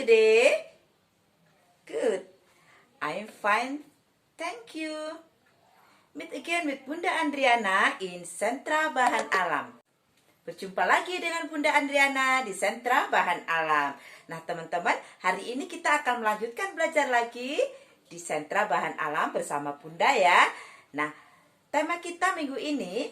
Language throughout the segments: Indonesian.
today? Good. I'm fine, thank you. Meet again with Bunda Andriana in Sentra Bahan Alam. Berjumpa lagi dengan Bunda Andriana di Sentra Bahan Alam. Nah teman-teman, hari ini kita akan melanjutkan belajar lagi di Sentra Bahan Alam bersama Bunda ya. Nah, tema kita minggu ini,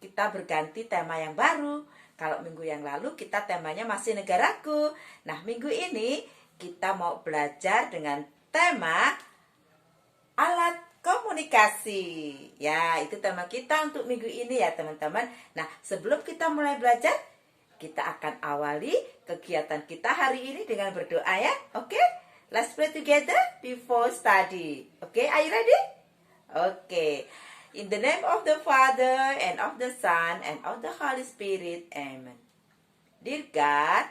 kita berganti tema yang baru. Kalau minggu yang lalu kita temanya masih negaraku. Nah, minggu ini kita mau belajar dengan tema alat komunikasi. Ya, itu tema kita untuk minggu ini ya teman-teman. Nah, sebelum kita mulai belajar, kita akan awali kegiatan kita hari ini dengan berdoa ya. Oke? Let's pray together before study. Oke, are you ready? Oke. In the name of the Father, and of the Son, and of the Holy Spirit. Amen. Dear God,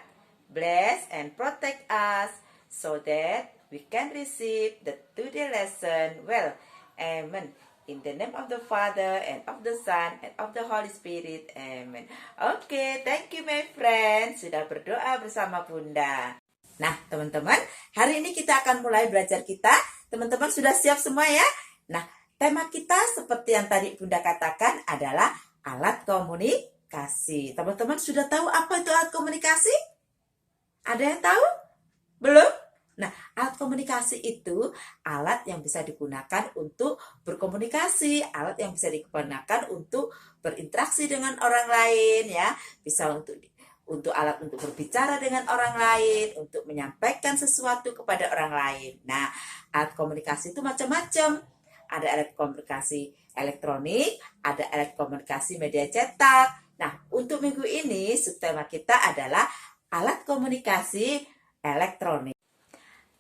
bless and protect us so that we can receive the today lesson well. Amen. In the name of the Father, and of the Son, and of the Holy Spirit. Amen. Oke, thank you my friends. Sudah berdoa bersama Bunda. Nah, teman-teman, hari ini kita akan mulai belajar kita. Teman-teman sudah siap semua ya? Nah, tema kita seperti yang tadi Bunda katakan adalah alat komunikasi. Teman-teman sudah tahu apa itu alat komunikasi? Ada yang tahu? Belum? Nah, alat komunikasi itu alat yang bisa digunakan untuk berkomunikasi, alat yang bisa digunakan untuk berinteraksi dengan orang lain ya, bisa untuk alat untuk berbicara dengan orang lain, untuk menyampaikan sesuatu kepada orang lain. Nah, alat komunikasi itu macam-macam. Ada alat komunikasi elektronik, ada alat komunikasi media cetak. Nah, untuk minggu ini subtema kita adalah alat komunikasi elektronik.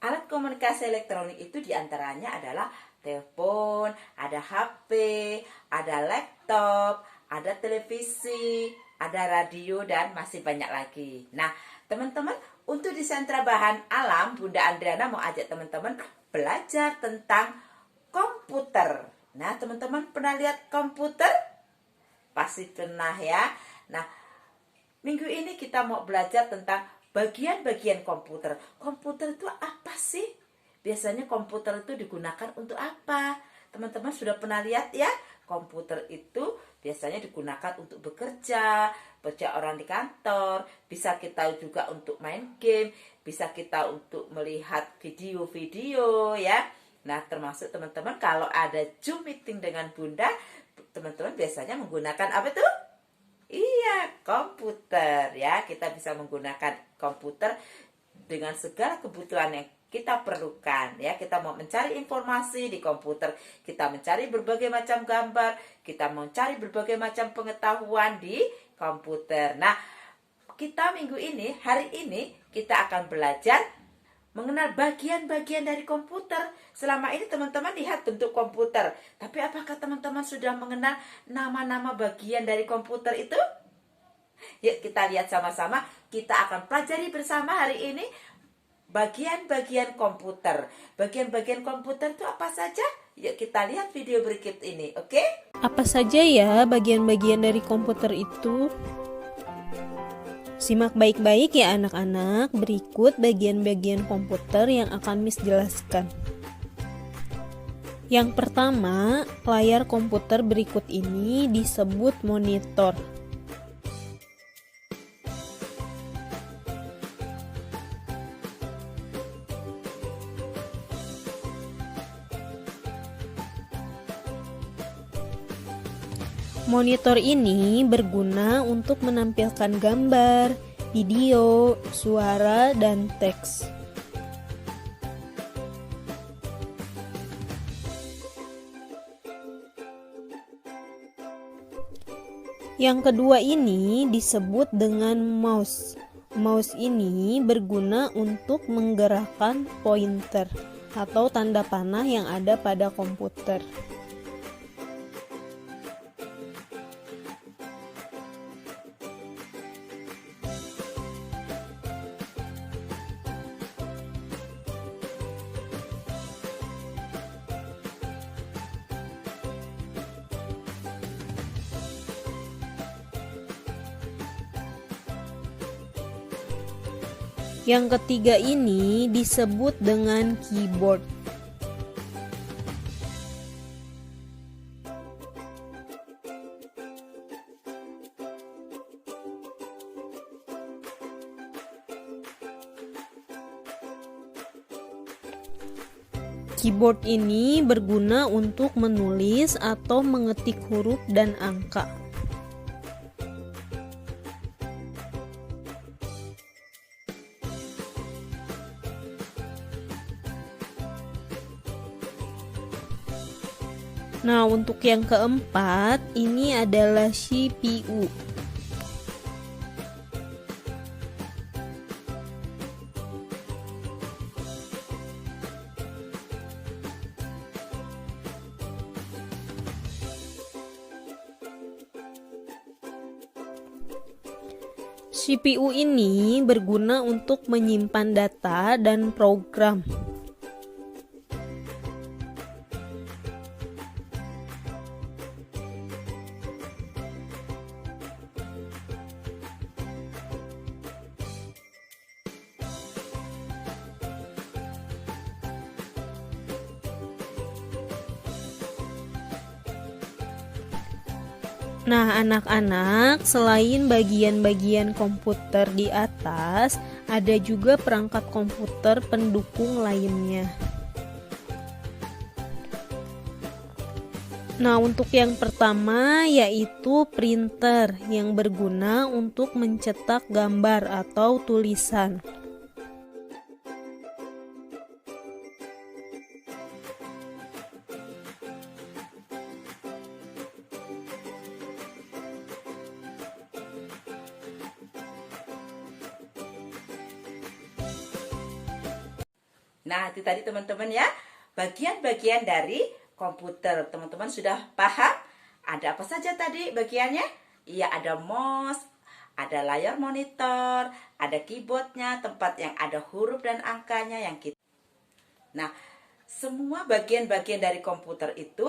Alat komunikasi elektronik itu diantaranya adalah telepon, ada HP, ada laptop, ada televisi, ada radio, dan masih banyak lagi. Nah, teman-teman, untuk di Sentra Bahan Alam, Bunda Andriana mau ajak teman-teman belajar tentang komputer. Nah, teman-teman pernah lihat komputer? Pasti pernah ya. Nah, minggu ini kita mau belajar tentang bagian-bagian komputer. Komputer itu apa sih? Biasanya komputer itu digunakan untuk apa? Teman-teman sudah pernah lihat ya? Komputer itu biasanya digunakan untuk bekerja orang di kantor, bisa kita juga untuk main game, bisa kita untuk melihat video-video ya. Nah, termasuk teman-teman kalau ada Zoom meeting dengan Bunda, teman-teman biasanya menggunakan apa tuh? Iya, komputer ya. Kita bisa menggunakan komputer dengan segala kebutuhan yang kita perlukan ya. Kita mau mencari informasi di komputer, kita mencari berbagai macam gambar, kita mau mencari berbagai macam pengetahuan di komputer. Nah, kita minggu ini, hari ini kita akan belajar mengenal bagian-bagian dari komputer. Selama ini teman-teman lihat bentuk komputer, tapi apakah teman-teman sudah mengenal nama-nama bagian dari komputer itu? Yuk kita lihat sama-sama. Kita akan pelajari bersama hari ini bagian-bagian komputer. Bagian-bagian komputer itu apa saja? Yuk kita lihat video berikut ini, oke? Apa saja ya bagian-bagian dari komputer itu? Simak baik-baik ya anak-anak, berikut bagian-bagian komputer yang akan Miss jelaskan. Yang pertama, layar komputer berikut ini disebut monitor. Monitor ini berguna untuk menampilkan gambar, video, suara, dan teks. Yang kedua ini disebut dengan mouse. Mouse ini berguna untuk menggerakkan pointer atau tanda panah yang ada pada komputer. Yang ketiga ini disebut dengan keyboard. Keyboard ini berguna untuk menulis atau mengetik huruf dan angka. Nah, untuk yang keempat, ini adalah CPU. CPU ini berguna untuk menyimpan data dan program. Nah, anak-anak, selain bagian-bagian komputer di atas, ada juga perangkat komputer pendukung lainnya. Nah, untuk yang pertama yaitu printer yang berguna untuk mencetak gambar atau tulisan. Nah, itu tadi teman-teman ya, bagian-bagian dari komputer. Teman-teman sudah paham? Ada apa saja tadi bagiannya? Iya, ada mouse, ada layar monitor, ada keyboardnya, tempat yang ada huruf dan angkanya yang kita. Nah, semua bagian-bagian dari komputer itu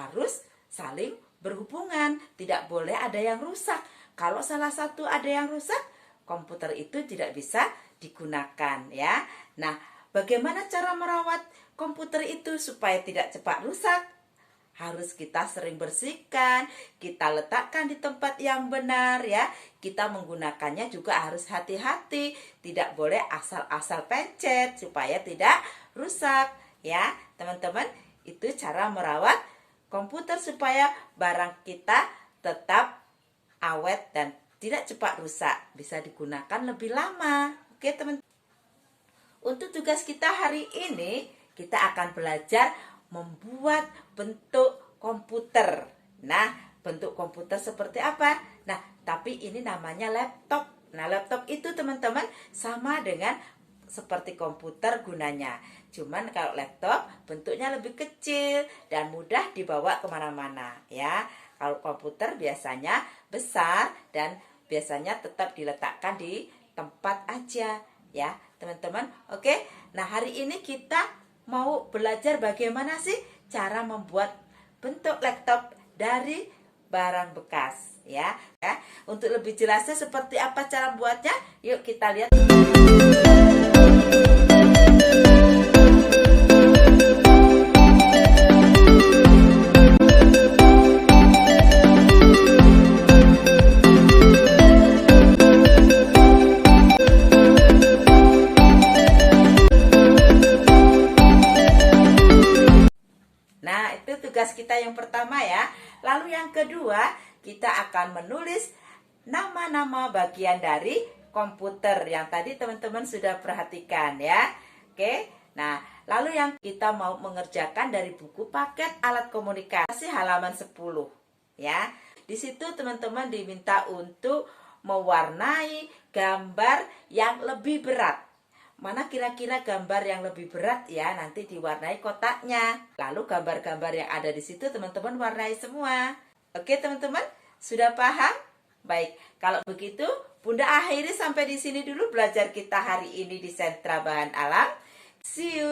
harus saling berhubungan. Tidak boleh ada yang rusak. Kalau salah satu ada yang rusak, komputer itu tidak bisa digunakan ya. Nah, bagaimana cara merawat komputer itu supaya tidak cepat rusak? Harus kita sering bersihkan, kita letakkan di tempat yang benar ya. Kita menggunakannya juga harus hati-hati, tidak boleh asal-asal pencet supaya tidak rusak ya. Teman-teman, itu cara merawat komputer supaya barang kita tetap awet dan tidak cepat rusak, bisa digunakan lebih lama. Oke, teman-teman. Untuk tugas kita hari ini, kita akan belajar membuat bentuk komputer. Nah, bentuk komputer seperti apa? Nah, tapi ini namanya laptop. Nah, laptop itu teman-teman sama dengan seperti komputer gunanya. Cuman kalau laptop bentuknya lebih kecil dan mudah dibawa kemana-mana ya. Kalau komputer biasanya besar dan biasanya tetap diletakkan di tempat aja ya teman-teman. Oke, nah hari ini kita mau belajar bagaimana sih cara membuat bentuk laptop dari barang bekas ya. Untuk lebih jelasnya seperti apa cara buatnya, yuk kita lihat. Nah, itu tugas kita yang pertama ya. Lalu yang kedua, kita akan menulis nama-nama bagian dari komputer yang tadi teman-teman sudah perhatikan ya. Oke. Nah, lalu yang kita mau mengerjakan dari buku paket alat komunikasi halaman 10 ya. Di situ teman-teman diminta untuk mewarnai gambar yang lebih berat. Mana kira-kira gambar yang lebih berat ya, nanti diwarnai kotaknya. Lalu gambar-gambar yang ada di situ teman-teman warnai semua. Oke teman-teman, sudah paham? Baik, kalau begitu Bunda akhiri sampai di sini dulu belajar kita hari ini di Sentra Bahan Alam. See you.